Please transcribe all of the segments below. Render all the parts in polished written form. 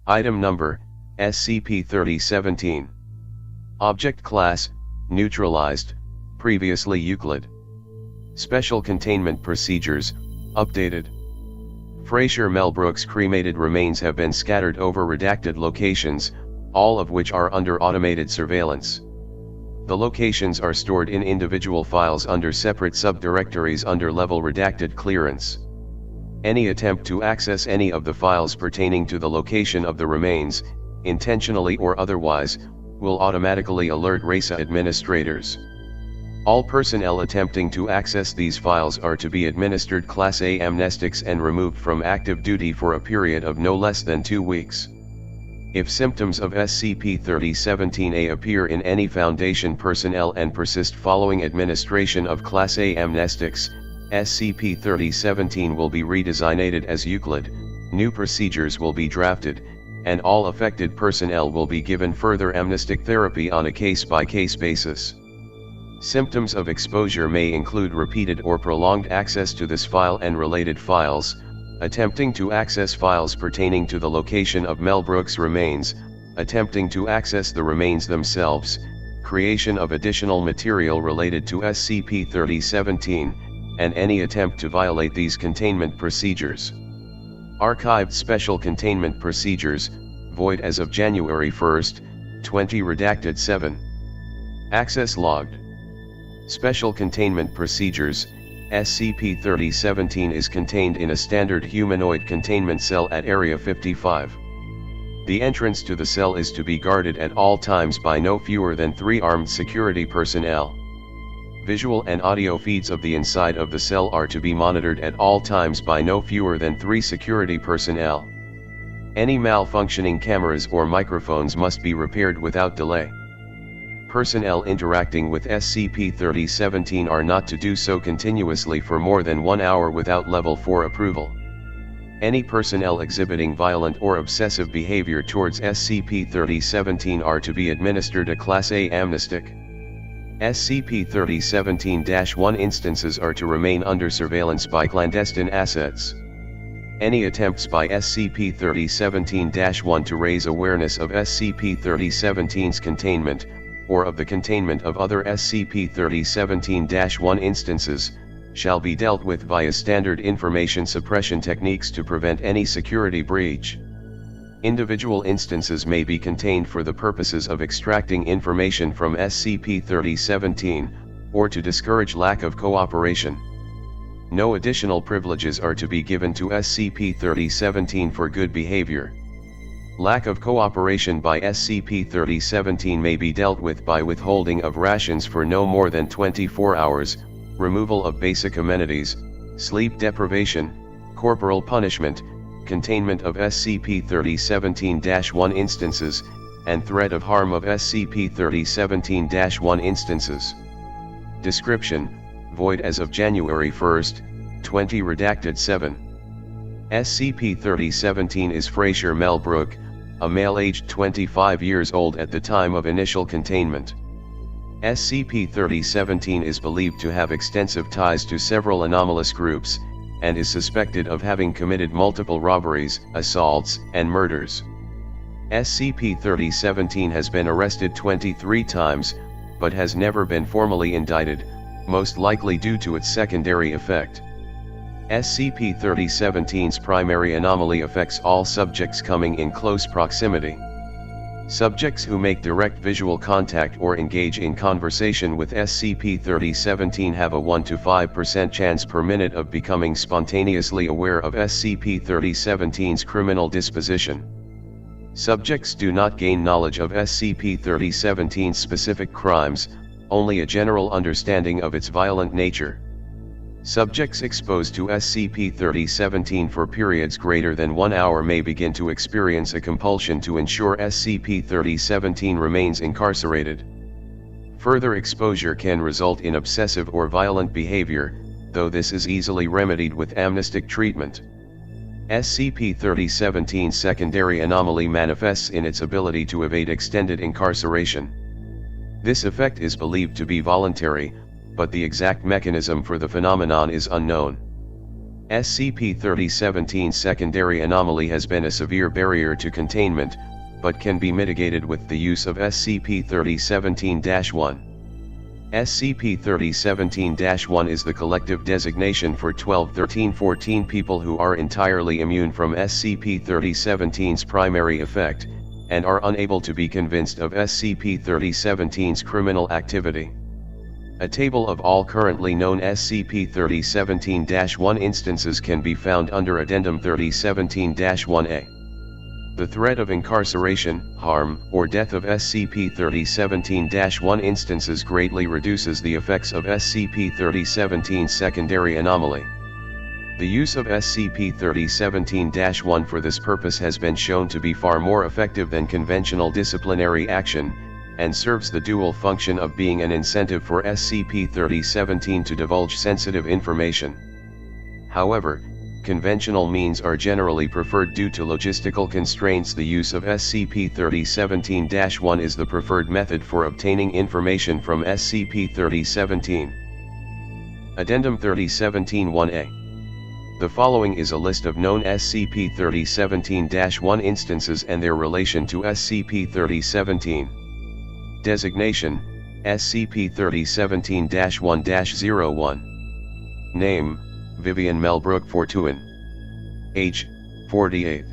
Item Number, SCP-3017. Object Class, Neutralized, previously Euclid. Special Containment Procedures, updated. Fraser Melbrook's cremated remains have been scattered over redacted locations, all of which are under automated surveillance. The locations are stored in individual files under separate subdirectories under level redacted clearance. Any attempt to access any of the files pertaining to the location of the remains, intentionally or otherwise, will automatically alert RASA administrators. All personnel attempting to access these files are to be administered Class A amnestics and removed from active duty for a period of no less than 2 weeks. If symptoms of SCP-3017-A appear in any Foundation personnel and persist following administration of Class A amnestics, SCP-3017 will be redesignated as Euclid, new procedures will be drafted, and all affected personnel will be given further amnestic therapy on a case-by-case basis. Symptoms of exposure may include repeated or prolonged access to this file and related files, attempting to access files pertaining to the location of Melbrook's remains, attempting to access the remains themselves, creation of additional material related to SCP-3017, and any attempt to violate these containment procedures. Archived Special Containment Procedures, void as of January 1, 20 redacted 7. Access logged. Special Containment Procedures, SCP-3017 is contained in a standard humanoid containment cell at Area 55. The entrance to the cell is to be guarded at all times by no fewer than 3 armed security personnel. Visual and audio feeds of the inside of the cell are to be monitored at all times by no fewer than 3 security personnel. Any malfunctioning cameras or microphones must be repaired without delay. Personnel interacting with SCP-3017 are not to do so continuously for more than 1 hour without Level 4 approval. Any personnel exhibiting violent or obsessive behavior towards SCP-3017 are to be administered a Class A amnestic. SCP-3017-1 instances are to remain under surveillance by clandestine assets. Any attempts by SCP-3017-1 to raise awareness of SCP-3017's containment, or of the containment of other SCP-3017-1 instances, shall be dealt with via standard information suppression techniques to prevent any security breach. Individual instances may be contained for the purposes of extracting information from SCP-3017, or to discourage lack of cooperation. No additional privileges are to be given to SCP-3017 for good behavior. Lack of cooperation by SCP-3017 may be dealt with by withholding of rations for no more than 24 hours, removal of basic amenities, sleep deprivation, corporal punishment, containment of SCP-3017-1 instances, and threat of harm of SCP-3017-1 instances. Description, void as of January 1, 20 redacted 7. SCP-3017 is Fraser Melbrook, a male aged 25 years old at the time of initial containment. SCP-3017 is believed to have extensive ties to several anomalous groups, and is suspected of having committed multiple robberies, assaults, and murders. SCP-3017 has been arrested 23 times, but has never been formally indicted, most likely due to its secondary effect. SCP-3017's primary anomaly affects all subjects coming in close proximity. Subjects who make direct visual contact or engage in conversation with SCP-3017 have a 1 to 5% chance per minute of becoming spontaneously aware of SCP-3017's criminal disposition. Subjects do not gain knowledge of SCP-3017's specific crimes, only a general understanding of its violent nature. Subjects exposed to SCP-3017 for periods greater than 1 hour may begin to experience a compulsion to ensure SCP-3017 remains incarcerated. Further exposure can result in obsessive or violent behavior, though this is easily remedied with amnestic treatment. SCP-3017's secondary anomaly manifests in its ability to evade extended incarceration. This effect is believed to be voluntary, but the exact mechanism for the phenomenon is unknown. SCP-3017 secondary anomaly has been a severe barrier to containment, but can be mitigated with the use of SCP-3017-1. SCP-3017-1 is the collective designation for 12-13-14 people who are entirely immune from SCP-3017's primary effect, and are unable to be convinced of SCP-3017's criminal activity. A table of all currently known SCP-3017-1 instances can be found under Addendum 3017-1A. The threat of incarceration, harm, or death of SCP-3017-1 instances greatly reduces the effects of SCP-3017's secondary anomaly. The use of SCP-3017-1 for this purpose has been shown to be far more effective than conventional disciplinary action, and serves the dual function of being an incentive for SCP-3017 to divulge sensitive information. However, conventional means are generally preferred due to logistical constraints. The use of SCP-3017-1 is the preferred method for obtaining information from SCP-3017. Addendum 3017-1A. The following is a list of known SCP-3017-1 instances and their relation to SCP-3017. Designation: SCP-3017-1-01. Name: Vivian Melbrook Fortuin. Age: 48.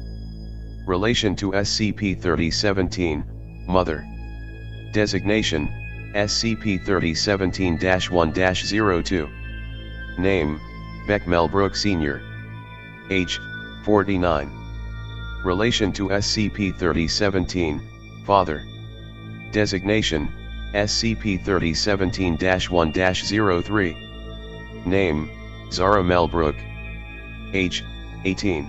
Relation to SCP-3017, Mother. Designation: SCP-3017-1-02. Name: Beck Melbrook Sr. Age: 49. Relation to SCP-3017, Father. Designation: SCP-3017-1-03. Name: Zara Melbrook. Age: 18.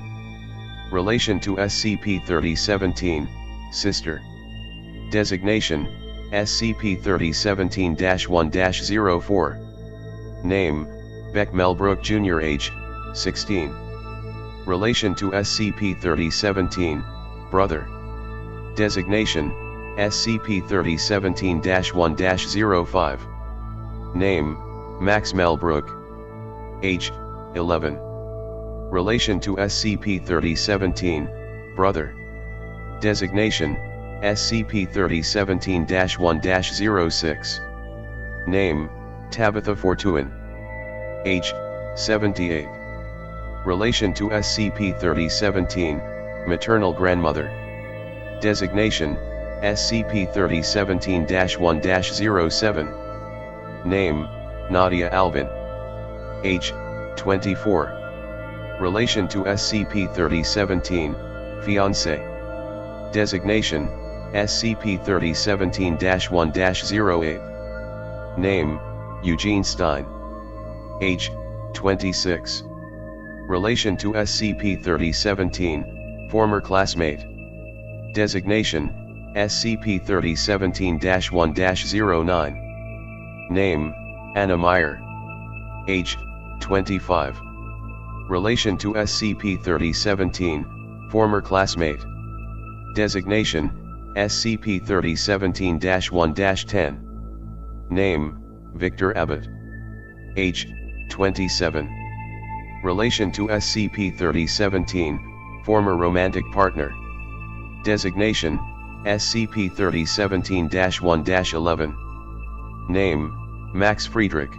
Relation to SCP-3017, Sister. Designation: SCP-3017-1-04. Name: Beck Melbrook Jr. Age: 16. Relation to SCP-3017, Brother. Designation: SCP-3017-1-05. Name: Max Melbrook. Age: 11. Relation to SCP-3017, Brother. Designation: SCP-3017-1-06. Name: Tabitha Fortuin. Age: 78. Relation to SCP-3017, Maternal Grandmother. Designation: SCP-3017-1-07. Name: Nadia Alvin. Age: 24. Relation to SCP-3017, Fiancé. Designation: SCP-3017-1-08. Name: Eugene Stein. Age: 26. Relation to SCP-3017, Former Classmate. Designation: SCP-3017-1-09. Name: Anna Meyer. Age: 25. Relation to SCP-3017, Former Classmate. Designation: SCP-3017-1-10. Name: Victor Abbott. Age: 27. Relation to SCP-3017, Former Romantic Partner. Designation: SCP-3017-1-11. Name: Max Friedrich.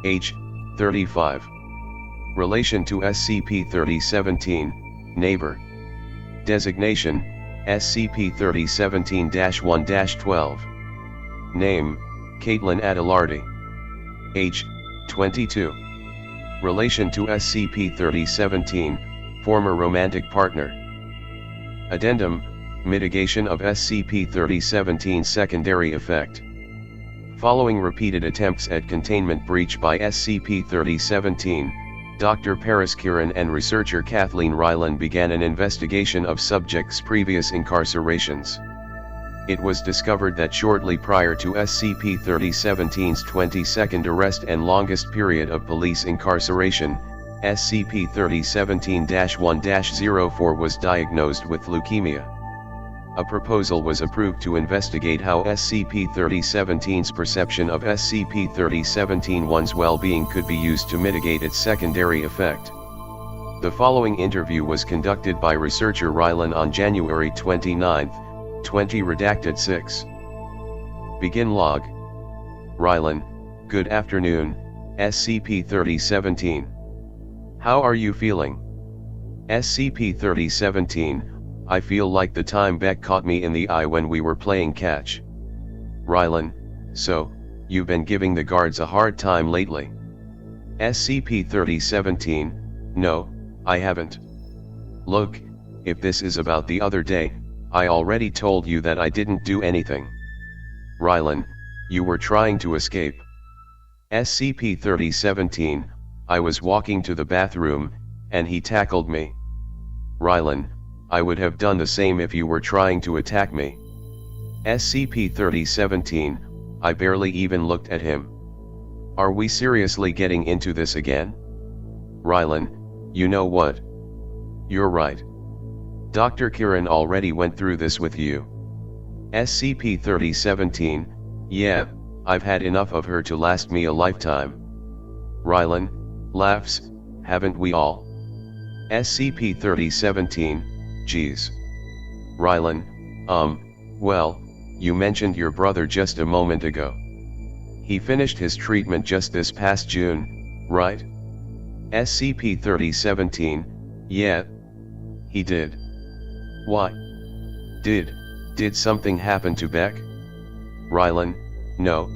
Age: 35. Relation to SCP-3017, Neighbor. Designation: SCP-3017-1-12. Name: Caitlin Adelardi. Age: 22. Relation to SCP-3017, Former Romantic Partner. Addendum: Mitigation of SCP-3017 Secondary Effect. Following repeated attempts at containment breach by SCP-3017, Dr. Paris Kiran and researcher Kathleen Ryland began an investigation of subjects' previous incarcerations. It was discovered that shortly prior to SCP-3017's 22nd arrest and longest period of police incarceration, SCP-3017-1-04 was diagnosed with leukemia. A proposal was approved to investigate how SCP-3017's perception of SCP-3017-1's well-being could be used to mitigate its secondary effect. The following interview was conducted by researcher Rylan on January 29, 20redacted 6. Begin log. Rylan, good afternoon, SCP-3017. How are you feeling? SCP-3017, I feel like the time Beck caught me in the eye when we were playing catch. Rylan, so, you've been giving the guards a hard time lately. SCP-3017, no, I haven't. Look, if this is about the other day, I already told you that I didn't do anything. Rylan, you were trying to escape. SCP-3017, I was walking to the bathroom, and he tackled me. Rylan, I would have done the same if you were trying to attack me. SCP-3017, I barely even looked at him. Are we seriously getting into this again? Rylan, you know what? You're right. Dr. Kiran already went through this with you. SCP-3017, yeah, I've had enough of her to last me a lifetime. Rylan, laughs, haven't we all? SCP-3017, geez. Rylan, well, you mentioned your brother just a moment ago. He finished his treatment just this past June, right? SCP-3017, yeah. He did. Why? Did something happen to Beck? Rylan, no.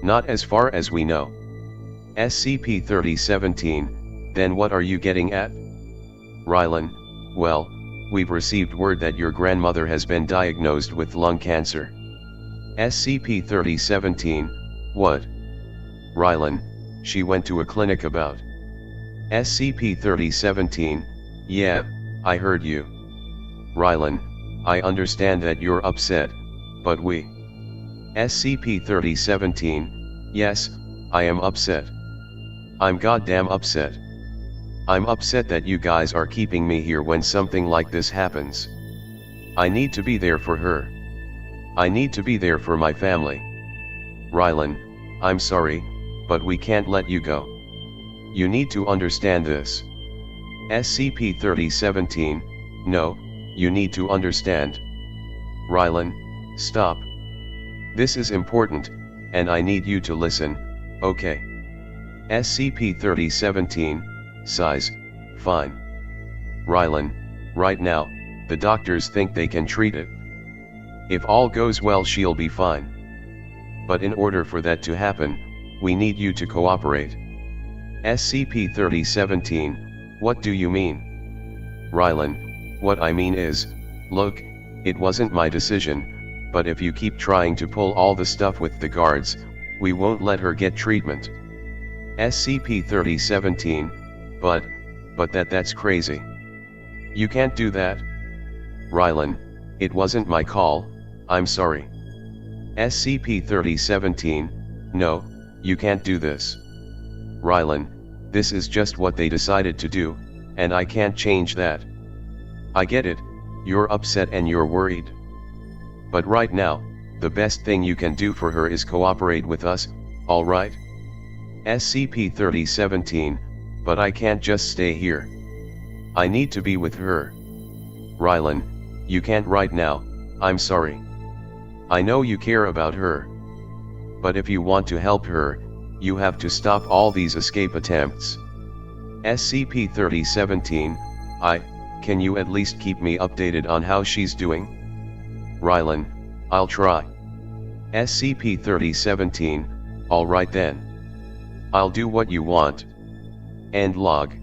Not as far as we know. SCP-3017, then what are you getting at? Rylan, well, we've received word that your grandmother has been diagnosed with lung cancer. SCP-3017, what? Rylan, she went to a clinic about. SCP-3017, yeah, I heard you. Rylan, I understand that you're upset, but we. SCP-3017, yes, I am upset. I'm goddamn upset. I'm upset that you guys are keeping me here when something like this happens. I need to be there for her. I need to be there for my family. Rylan, I'm sorry, but we can't let you go. You need to understand this. SCP-3017, no, you need to understand. Rylan, stop. This is important, and I need you to listen, okay? SCP-3017, size, fine. Rylan, right now, the doctors think they can treat it. If all goes well, she'll be fine. But in order for that to happen, we need you to cooperate. SCP-3017, what do you mean? Rylan, what I mean is, look, it wasn't my decision, but if you keep trying to pull all the stuff with the guards, we won't let her get treatment. SCP-3017, but that's crazy. You can't do that. Rylan, it wasn't my call, I'm sorry. SCP-3017, no, you can't do this. Rylan, this is just what they decided to do, and I can't change that. I get it, you're upset and you're worried. But right now, the best thing you can do for her is cooperate with us, alright? SCP-3017, but I can't just stay here. I need to be with her. Rylan, you can't right now, I'm sorry. I know you care about her. But if you want to help her, you have to stop all these escape attempts. SCP-3017, can you at least keep me updated on how she's doing? Rylan, I'll try. SCP-3017, alright then. I'll do what you want. End log.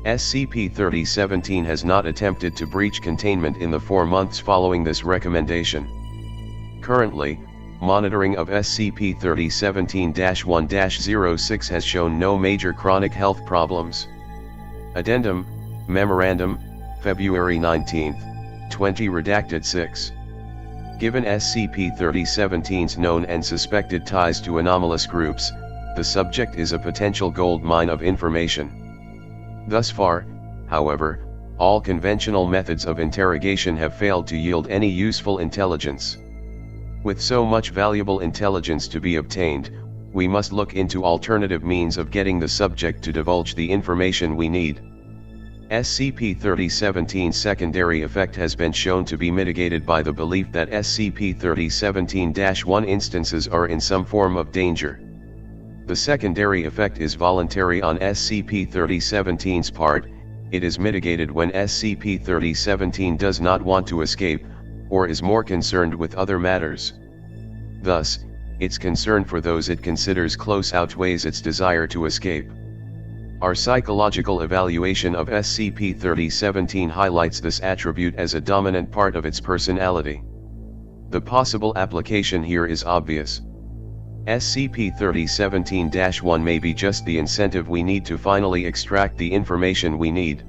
SCP-3017 has not attempted to breach containment in the 4 months following this recommendation. Currently, monitoring of SCP-3017-1-06 has shown no major chronic health problems. Addendum, Memorandum, February 19, 20redacted 6. Given SCP-3017's known and suspected ties to anomalous groups, the subject is a potential gold mine of information. Thus far, however, all conventional methods of interrogation have failed to yield any useful intelligence. With so much valuable intelligence to be obtained, we must look into alternative means of getting the subject to divulge the information we need. SCP-3017's secondary effect has been shown to be mitigated by the belief that SCP-3017-1 instances are in some form of danger. The secondary effect is voluntary on SCP-3017's part. It is mitigated when SCP-3017 does not want to escape, or is more concerned with other matters. Thus, its concern for those it considers close outweighs its desire to escape. Our psychological evaluation of SCP-3017 highlights this attribute as a dominant part of its personality. The possible application here is obvious. SCP-3017-1 may be just the incentive we need to finally extract the information we need.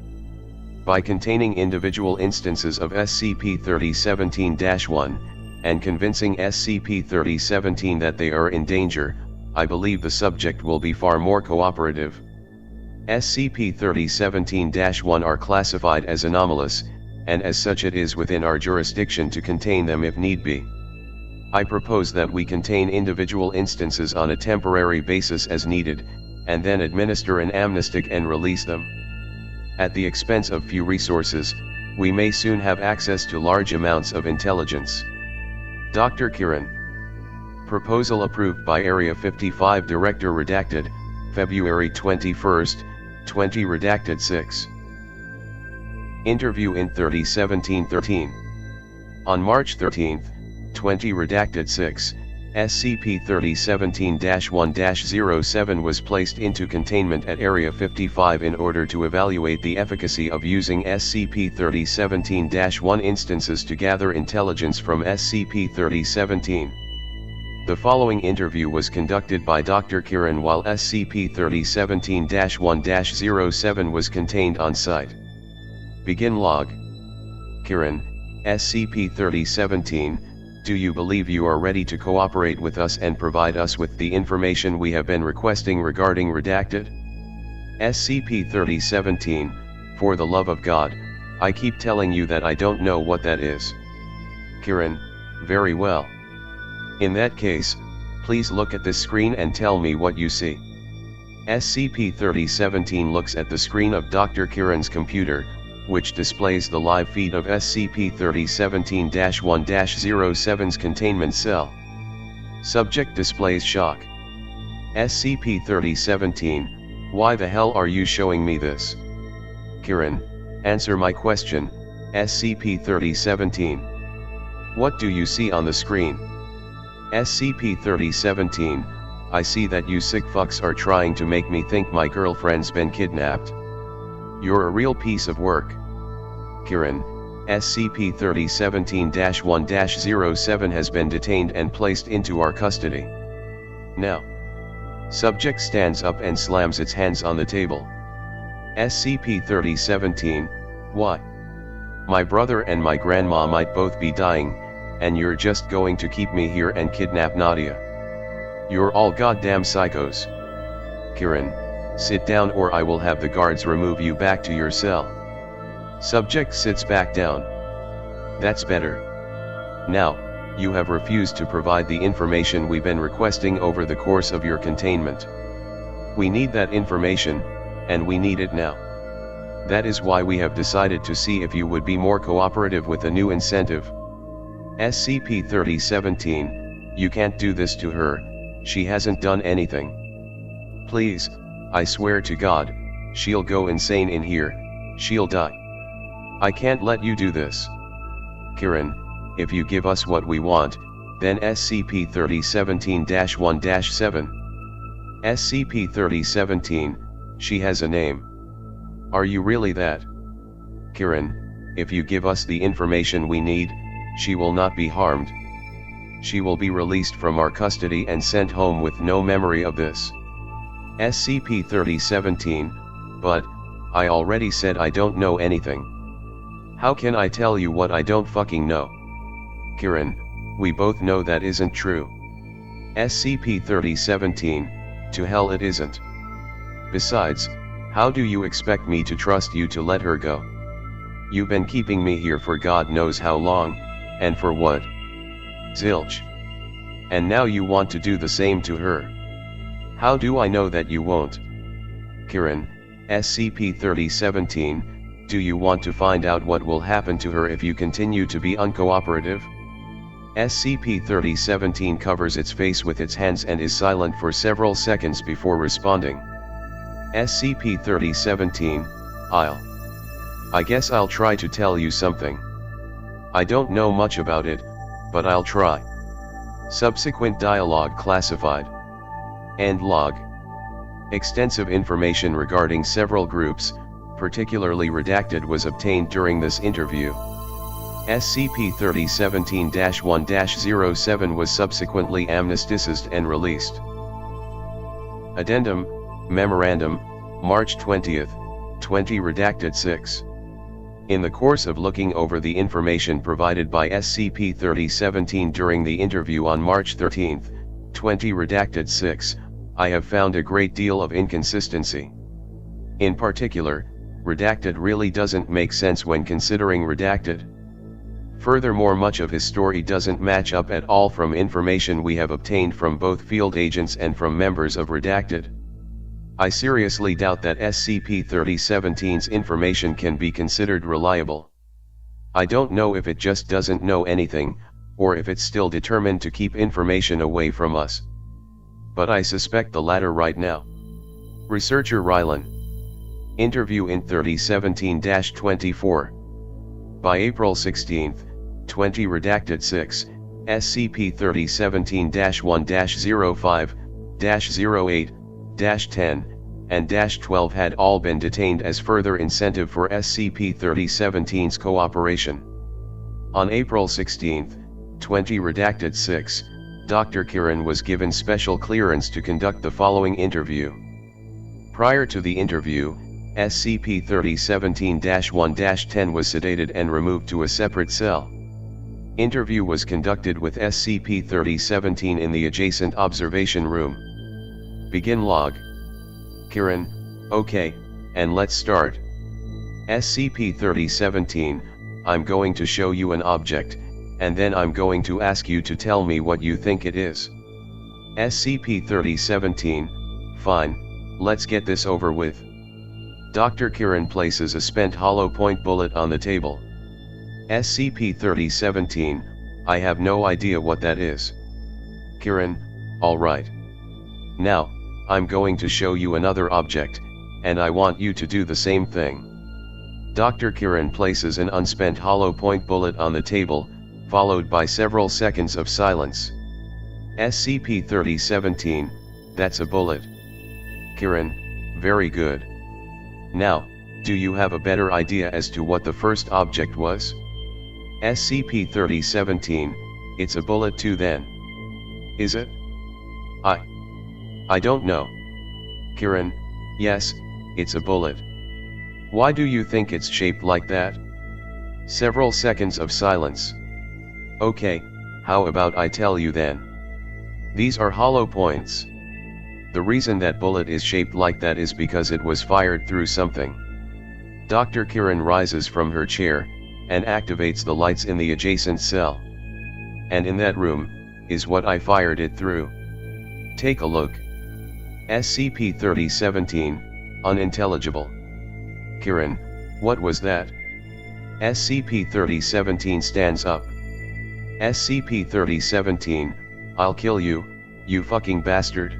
By containing individual instances of SCP-3017-1, and convincing SCP-3017 that they are in danger, I believe the subject will be far more cooperative. SCP-3017-1 are classified as anomalous, and as such it is within our jurisdiction to contain them if need be. I propose that we contain individual instances on a temporary basis as needed, and then administer an amnestic and release them. At the expense of few resources, we may soon have access to large amounts of intelligence. Dr. Kiran. Proposal approved by Area 55 Director redacted, February 21, 20 redacted 6. Interview in 3017-13. On March 13, 20 redacted 6, SCP-3017-1-07 was placed into containment at Area 55 in order to evaluate the efficacy of using SCP-3017-1 instances to gather intelligence from SCP-3017. The following interview was conducted by Dr. Kiran while SCP-3017-1-07 was contained on site. Begin log. Kiran, SCP-3017, do you believe you are ready to cooperate with us and provide us with the information we have been requesting regarding redacted? SCP-3017, for the love of God, I keep telling you that I don't know what that is. Kiran, very well. In that case, please look at this screen and tell me what you see. SCP-3017 looks at the screen of Dr. Kiran's computer, which displays the live feed of SCP-3017-1-07's containment cell. Subject displays shock. SCP-3017, why the hell are you showing me this? Kiran, answer my question, SCP-3017. What do you see on the screen? SCP-3017, I see that you sick fucks are trying to make me think my girlfriend's been kidnapped. You're a real piece of work. Kiran, SCP-3017-1-07 has been detained and placed into our custody. Now. Subject stands up and slams its hands on the table. SCP-3017, why? My brother and my grandma might both be dying, and you're just going to keep me here and kidnap Nadia. You're all goddamn psychos. Kiran, sit down or I will have the guards remove you back to your cell. Subject sits back down. That's better. Now, you have refused to provide the information we've been requesting over the course of your containment. We need that information, and we need it now. That is why we have decided to see if you would be more cooperative with a new incentive. SCP-3017, you can't do this to her, she hasn't done anything. Please, I swear to God, she'll go insane in here, she'll die. I can't let you do this. Kiran, if you give us what we want, then SCP-3017-1-7. SCP-3017, she has a name. Are you really that? Kiran, if you give us the information we need, she will not be harmed. She will be released from our custody and sent home with no memory of this. SCP-3017, but, I already said I don't know anything. How can I tell you what I don't fucking know? Kiran, we both know that isn't true. SCP-3017, to hell it isn't. Besides, how do you expect me to trust you to let her go? You've been keeping me here for God knows how long, and for what? Zilch. And now you want to do the same to her. How do I know that you won't? Kiran, SCP-3017, do you want to find out what will happen to her if you continue to be uncooperative? SCP-3017 covers its face with its hands and is silent for several seconds before responding. SCP-3017, I guess I'll try to tell you something. I don't know much about it, but I'll try. Subsequent dialogue classified. End log. Extensive information regarding several groups, particularly redacted, was obtained during this interview. SCP-3017-1-07 was subsequently amnesticized and released. Addendum, Memorandum, March 20, 20 redacted 6. In the course of looking over the information provided by SCP-3017 during the interview on March 13, 20 redacted 6, I have found a great deal of inconsistency. In particular, redacted really doesn't make sense when considering redacted. Furthermore, much of his story doesn't match up at all from information we have obtained from both field agents and from members of redacted. I seriously doubt that SCP-3017's information can be considered reliable. I don't know if it just doesn't know anything, or if it's still determined to keep information away from us. But I suspect the latter right now. Researcher Rylan. Interview in 3017-24. By April 16, 20 redacted 6, SCP-3017-1-05-08-10, and -12 had all been detained as further incentive for SCP-3017's cooperation. On April 16, 20 redacted 6, Dr. Kiran was given special clearance to conduct the following interview. Prior to the interview, SCP-3017-1-10 was sedated and removed to a separate cell. Interview was conducted with SCP-3017 in the adjacent observation room. Begin log. Kiran, okay, and let's start. SCP-3017, I'm going to show you an object, and then I'm going to ask you to tell me what you think it is. SCP-3017, fine, let's get this over with. Dr. Kiran places a spent hollow point bullet on the table. SCP-3017, I have no idea what that is. Kiran, alright. Now, I'm going to show you another object, and I want you to do the same thing. Dr. Kiran places an unspent hollow point bullet on the table, followed by several seconds of silence. SCP-3017, that's a bullet. Kiran, very good. Now, do you have a better idea as to what the first object was? SCP-3017, it's a bullet too then. Is it? I don't know. Kiran, yes, it's a bullet. Why do you think it's shaped like that? Several seconds of silence. Okay, how about I tell you then? These are hollow points. The reason that bullet is shaped like that is because it was fired through something. Dr. Kiran rises from her chair, and activates the lights in the adjacent cell. And in that room, is what I fired it through. Take a look. SCP-3017, unintelligible. Kiran, what was that? SCP-3017 stands up. SCP-3017, I'll kill you, you fucking bastard.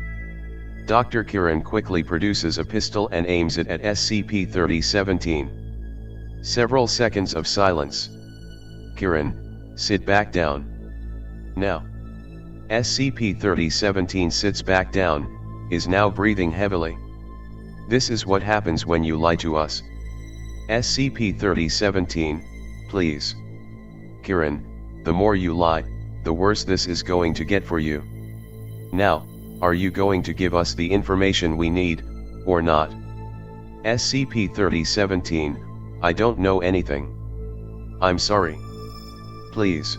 Dr. Kiran quickly produces a pistol and aims it at SCP-3017. Several seconds of silence. Kiran, sit back down. Now. SCP-3017 sits back down, is now breathing heavily. This is what happens when you lie to us. SCP-3017, please. Kiran, the more you lie, the worse this is going to get for you. Now, are you going to give us the information we need, or not? SCP-3017, I don't know anything. I'm sorry. Please.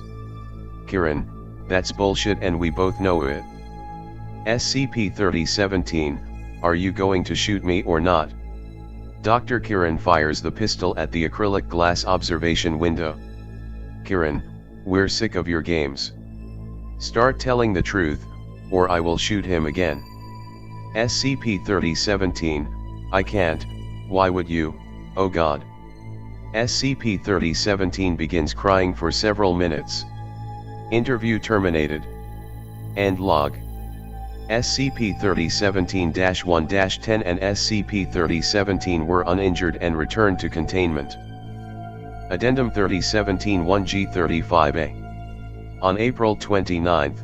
Kiran, that's bullshit and we both know it. SCP-3017, are you going to shoot me or not? Dr. Kiran fires the pistol at the acrylic glass observation window. Kiran, we're sick of your games. Start telling the truth, or I will shoot him again. SCP-3017, I can't, why would you, oh God? SCP-3017 begins crying for several minutes. Interview terminated. End log. SCP-3017-1-10 and SCP-3017 were uninjured and returned to containment. Addendum 3017-1G35A. On April 29,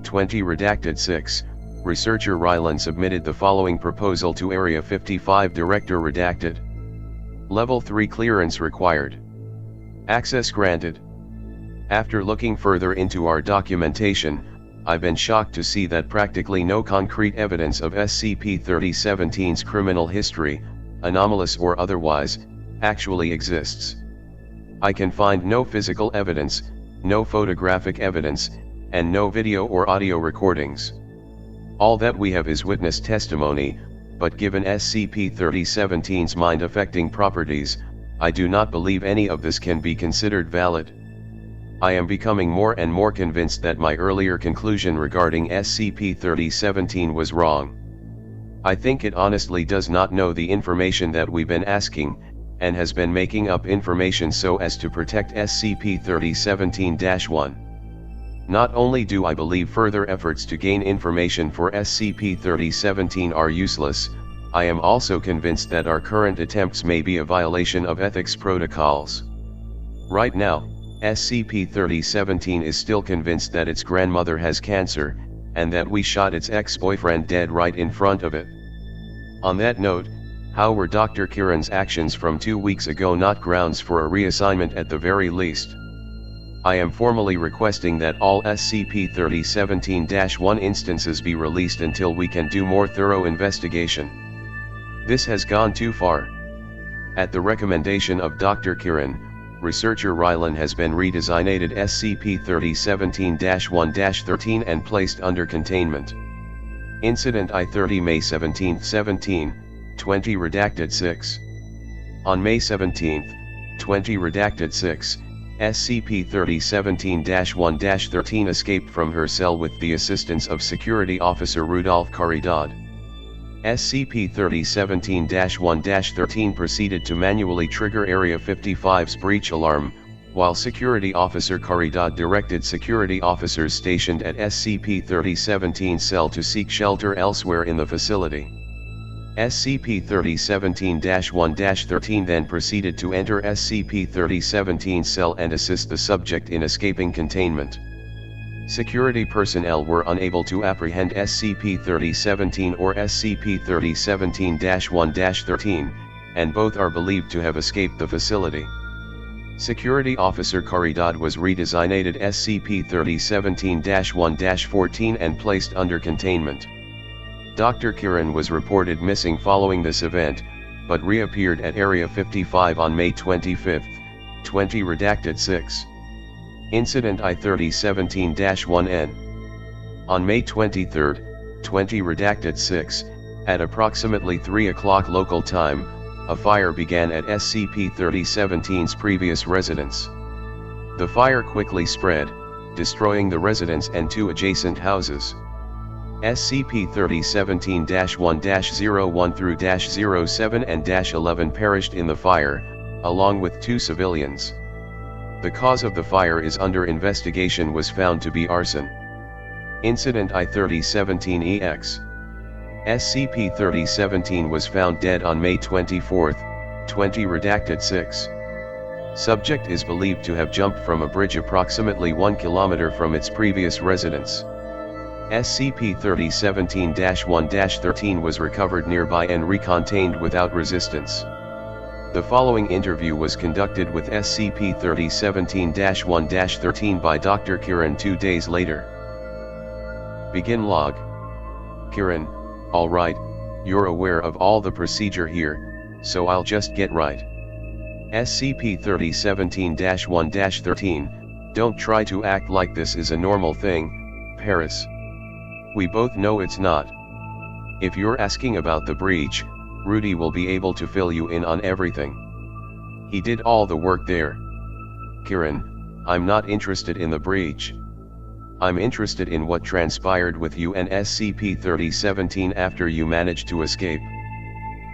20 redacted 6, researcher Rylan submitted the following proposal to Area 55 Director redacted. Level 3 clearance required. Access granted. After looking further into our documentation, I've been shocked to see that practically no concrete evidence of SCP-3017's criminal history, anomalous or otherwise, actually exists. I can find no physical evidence, no photographic evidence, and no video or audio recordings. All that we have is witness testimony, but given SCP-3017's mind-affecting properties, I do not believe any of this can be considered valid. I am becoming more and more convinced that my earlier conclusion regarding SCP-3017 was wrong. I think it honestly does not know the information that we've been asking, and has been making up information so as to protect SCP-3017-1. Not only do I believe further efforts to gain information for SCP-3017 are useless, I am also convinced that our current attempts may be a violation of ethics protocols. Right now, SCP-3017 is still convinced that its grandmother has cancer, and that we shot its ex-boyfriend dead right in front of it. On that note, how were Dr. Kiran's actions from 2 weeks ago not grounds for a reassignment at the very least? I am formally requesting that all SCP-3017-1 instances be released until we can do more thorough investigation. This has gone too far. At the recommendation of Dr. Kiran, researcher Rylan has been redesignated SCP-3017-1-13 and placed under containment. Incident I-30 May 17, 20 redacted 6. On May 17, 20 redacted 6, SCP-3017-1-13 escaped from her cell with the assistance of Security Officer Rudolph Caridad. SCP-3017-1-13 proceeded to manually trigger Area 55's breach alarm, while Security Officer Caridad directed security officers stationed at SCP-3017's cell to seek shelter elsewhere in the facility. SCP-3017-1-13 then proceeded to enter SCP-3017's cell and assist the subject in escaping containment. Security personnel were unable to apprehend SCP-3017 or SCP-3017-1-13, and both are believed to have escaped the facility. Security Officer Caridad was redesignated SCP-3017-1-14 and placed under containment. Dr. Kiran was reported missing following this event, but reappeared at Area 55 on May 25, 20 redacted 6. Incident I-3017-1N. On May 23, 20 redacted 6, at approximately 3 o'clock local time, a fire began at SCP-3017's previous residence. The fire quickly spread, destroying the residence and 2 adjacent houses. SCP-3017-1-01-07 and -11 perished in the fire, along with 2 civilians. The cause of the fire is under investigation, was found to be arson. Incident I-3017-EX. SCP-3017 was found dead on May 24, 20 redacted 6. Subject is believed to have jumped from a bridge approximately 1 kilometer from its previous residence. SCP-3017-1-13 was recovered nearby and recontained without resistance. The following interview was conducted with SCP-3017-1-13 by Dr. Kiran 2 days later. Begin log. Kiran, alright, you're aware of all the procedure here, so I'll just get right. SCP-3017-1-13, don't try to act like this is a normal thing, Paris. We both know it's not. If you're asking about the breach, Rudy will be able to fill you in on everything. He did all the work there. Kiran, I'm not interested in the breach. I'm interested in what transpired with you and SCP-3017 after you managed to escape.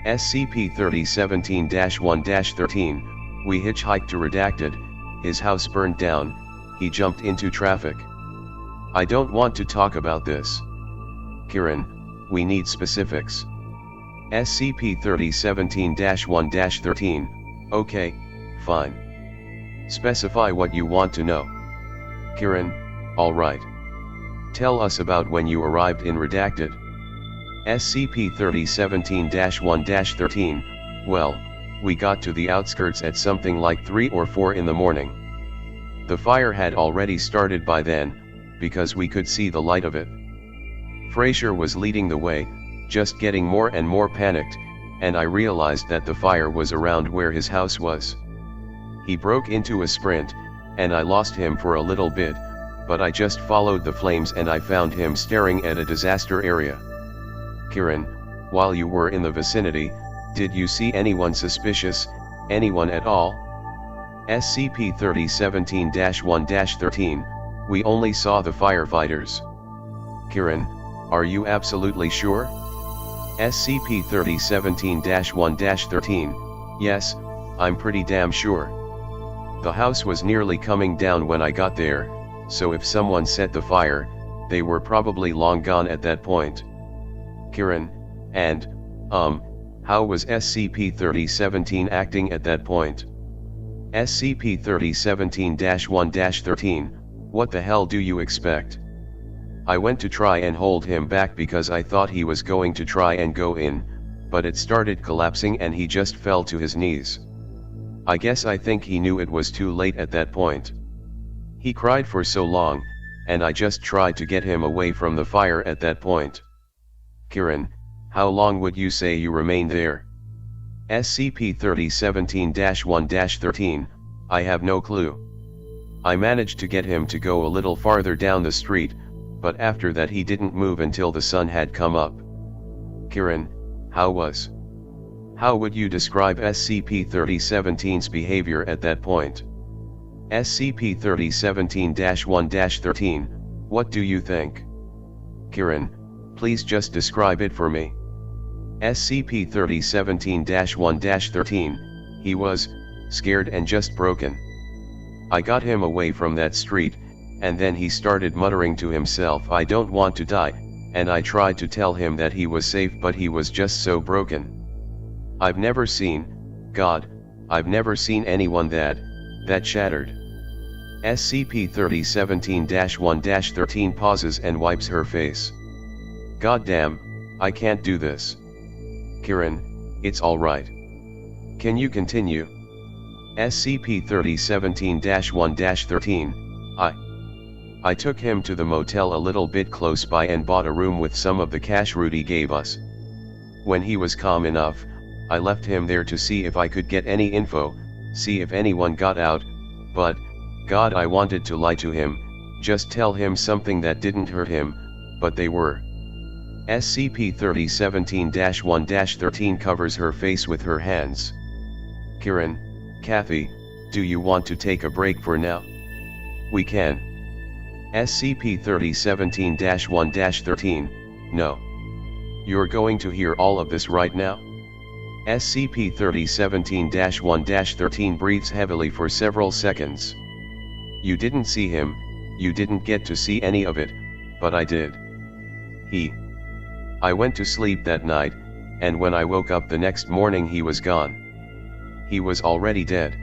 SCP-3017-1-13, we hitchhiked to Redacted, his house burned down, he jumped into traffic. I don't want to talk about this. Kiran, we need specifics. SCP-3017-1-13, okay, fine. Specify what you want to know. Kiran, alright. Tell us about when you arrived in Redacted. SCP-3017-1-13, well, we got to the outskirts at something like 3 or 4 in the morning. The fire had already started by then, because we could see the light of it. Fraser was leading the way, just getting more and more panicked, and I realized that the fire was around where his house was. He broke into a sprint, and I lost him for a little bit, but I just followed the flames and I found him staring at a disaster area. Kiran, while you were in the vicinity, did you see anyone suspicious, anyone at all? SCP-3017-1-13, we only saw the firefighters. Kiran, are you absolutely sure? SCP-3017-1-13, yes, I'm pretty damn sure. The house was nearly coming down when I got there, so if someone set the fire, they were probably long gone at that point. Kiran, and, how was SCP-3017 acting at that point? SCP-3017-1-13, what the hell do you expect? I went to try and hold him back because I thought he was going to try and go in, but it started collapsing and he just fell to his knees. I guess I think he knew it was too late at that point. He cried for so long, and I just tried to get him away from the fire at that point. Kiran, how long would you say you remained there? SCP-3017-1-13, I have no clue. I managed to get him to go a little farther down the street, but after that he didn't move until the sun had come up. Kiran, how would you describe SCP-3017's behavior at that point? SCP-3017-1-13, what do you think? Kiran, please just describe it for me. SCP-3017-1-13, he was scared and just broken. I got him away from that street, and then he started muttering to himself, I don't want to die, and I tried to tell him that he was safe, but he was just so broken. I've never seen anyone that shattered. SCP-3017-1-13 pauses and wipes her face. Goddamn, I can't do this. Kiran, it's alright. Can you continue? SCP-3017-1-13, I took him to the motel a little bit close by and bought a room with some of the cash Rudy gave us. When he was calm enough, I left him there to see if I could get any info, see if anyone got out, but, God, I wanted to lie to him, just tell him something that didn't hurt him, but they were. SCP-3017-1-13 covers her face with her hands. Kiran, Kathy, do you want to take a break for now? We can. SCP-3017-1-13, no. You're going to hear all of this right now? SCP-3017-1-13 breathes heavily for several seconds. You didn't see him, you didn't get to see any of it, but I did. I went to sleep that night, and when I woke up the next morning he was gone. He was already dead.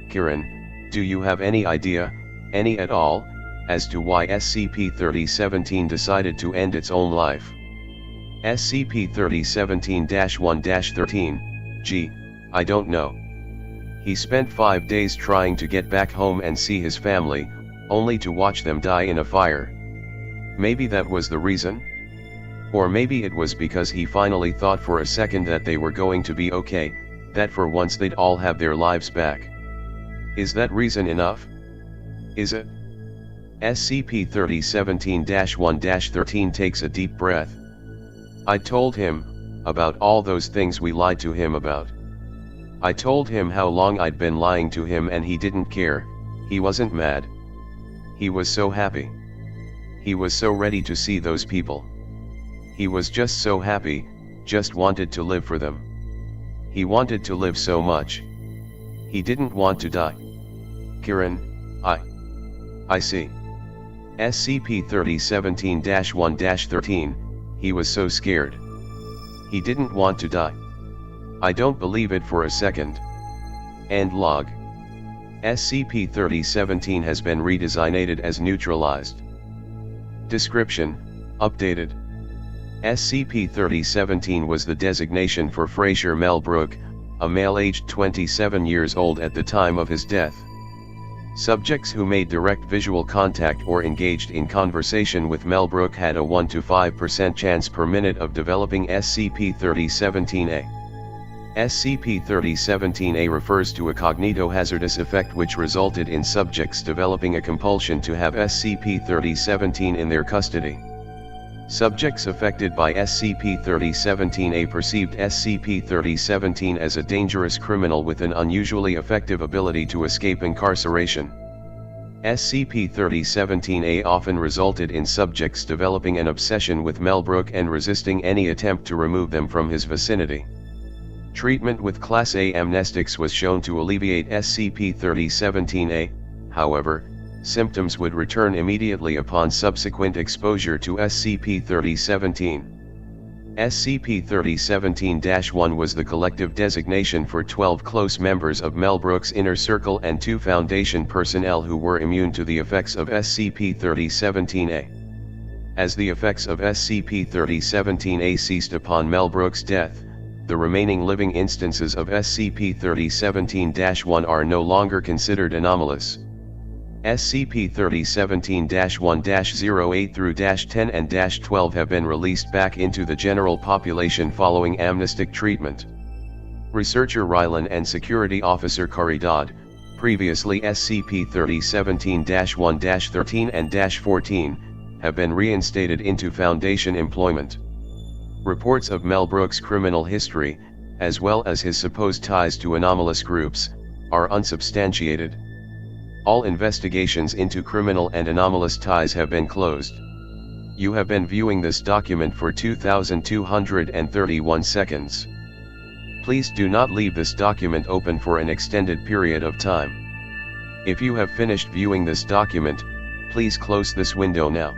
Kiran, do you have any idea, any at all, as to why SCP-3017 decided to end its own life? SCP-3017-1-13, gee, I don't know. He spent 5 days trying to get back home and see his family, only to watch them die in a fire. Maybe that was the reason? Or maybe it was because he finally thought for a second that they were going to be okay, that for once they'd all have their lives back. Is that reason enough? Is it? SCP-3017-1-13 takes a deep breath. I told him about all those things we lied to him about. I told him how long I'd been lying to him and he didn't care, he wasn't mad. He was so happy. He was so ready to see those people. He was just so happy, just wanted to live for them. He wanted to live so much. He didn't want to die. Kiran, I see. SCP-3017-1-13, he was so scared. He didn't want to die. I don't believe it for a second. End log. SCP-3017 has been redesignated as Neutralized. Description, updated. SCP-3017 was the designation for Fraser Melbrook, a male aged 27 years old at the time of his death. Subjects who made direct visual contact or engaged in conversation with Melbrook had a 1 to 5% chance per minute of developing SCP-3017-A. SCP-3017-A refers to a cognitohazardous effect which resulted in subjects developing a compulsion to have SCP-3017 in their custody. Subjects affected by SCP-3017-A perceived SCP-3017 as a dangerous criminal with an unusually effective ability to escape incarceration. SCP-3017-A often resulted in subjects developing an obsession with Melbrook and resisting any attempt to remove them from his vicinity. Treatment with Class A amnestics was shown to alleviate SCP-3017-A, however, symptoms would return immediately upon subsequent exposure to SCP-3017. SCP-3017-1 was the collective designation for 12 close members of Melbrook's inner circle and 2 Foundation personnel who were immune to the effects of SCP-3017-A. As the effects of SCP-3017-A ceased upon Melbrook's death, the remaining living instances of SCP-3017-1 are no longer considered anomalous. SCP-3017-1-08 through -10 and -12 have been released back into the general population following amnestic treatment. Researcher Rylan and Security Officer Caridad, previously SCP-3017-1-13 and -14, have been reinstated into Foundation employment. Reports of Melbrook's criminal history, as well as his supposed ties to anomalous groups, are unsubstantiated. All investigations into criminal and anomalous ties have been closed. You have been viewing this document for 2,231 seconds. Please do not leave this document open for an extended period of time. If you have finished viewing this document, please close this window now.